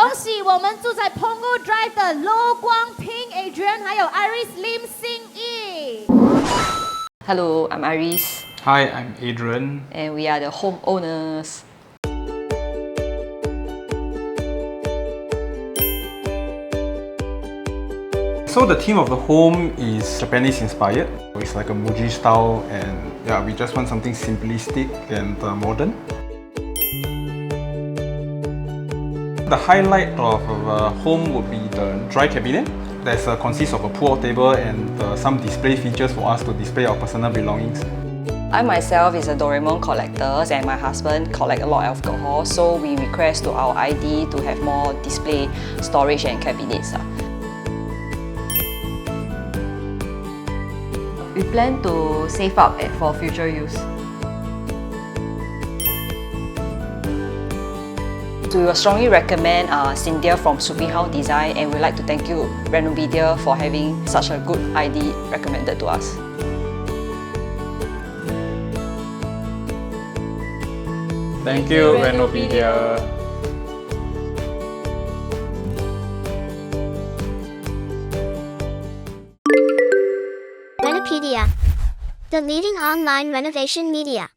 恭喜我们住在 Punggol Drive 的 Lo Guang Ping Adrian 还有 Iris Lim Xing Yi。Hello, I'm Iris. Hi, I'm Adrian. And we are the homeowners. So the theme of the home is Japanese inspired. It's like a Muji style, and yeah, we just want something simplistic and modern. The highlight of the home would be the dry cabinet. That consists of a pull-out table and some display features for us to display our personal belongings. I myself is a Doraemon collector and my husband collect a lot of alcohol, so we request to our ID to have more display, storage and cabinets. We plan to save up for future use. So we will strongly recommend Cynthia from Supreme House Design, and we'd like to thank you Renopedia for having such a good ID recommended to us. Thank you, Renopedia. Renopedia, the leading online renovation media.